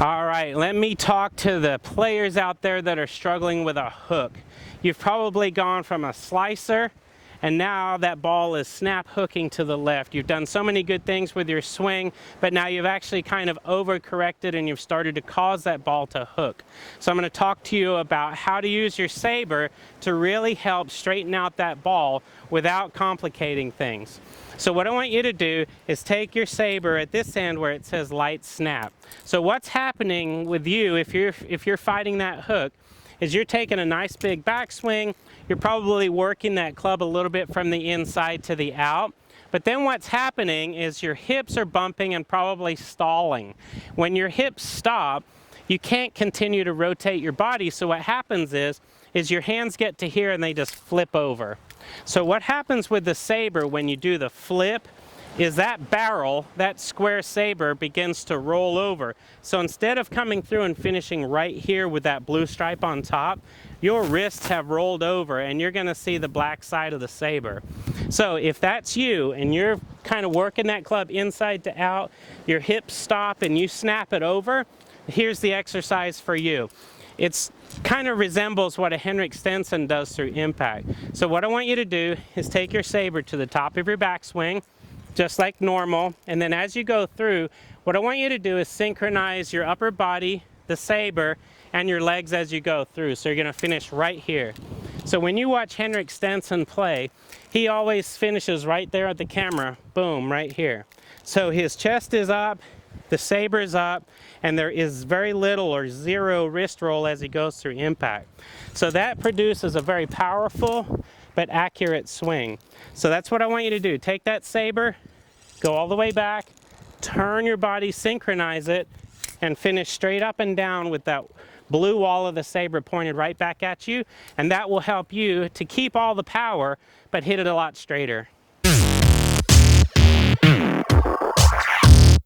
All right, let me talk to the players out there that are struggling with a hook. You've probably gone from a slicer and now that ball is snap hooking to the left. You've done so many good things with your swing, but now you've actually kind of overcorrected and you've started to cause that ball to hook. So I'm going to talk to you about how to use your Saber to really help straighten out that ball without complicating things. So what I want you to do is take your Saber at this end where it says light snap. So what's happening with you if you're fighting that hook is you're taking a nice big backswing. You're probably working that club a little bit from the inside to the out. But then what's happening is your hips are bumping and probably stalling. When your hips stop, you can't continue to rotate your body. So what happens is your hands get to here and they just flip over. So what happens with the Saber when you do the flip is that barrel, that square Saber, begins to roll over. So instead of coming through and finishing right here with that blue stripe on top, your wrists have rolled over and you're gonna see the black side of the Saber. So if that's you and you're kind of working that club inside to out, your hips stop and you snap it over, here's the exercise for you. It's kind of resembles what a Henrik Stenson does through impact. So what I want you to do is take your Saber to the top of your backswing, just like normal, and then as you go through, what I want you to do is synchronize your upper body, the Saber, and your legs as you go through. So you're gonna finish right here. So when you watch Henrik Stenson play, he always finishes right there at the camera, boom, right here. So his chest is up, the Saber is up, and there is very little or zero wrist roll as he goes through impact. So that produces a very powerful but accurate swing. So that's what I want you to do. Take that Saber, go all the way back, turn your body, synchronize it, and finish straight up and down with that blue wall of the Saber pointed right back at you, and that will help you to keep all the power but hit it a lot straighter.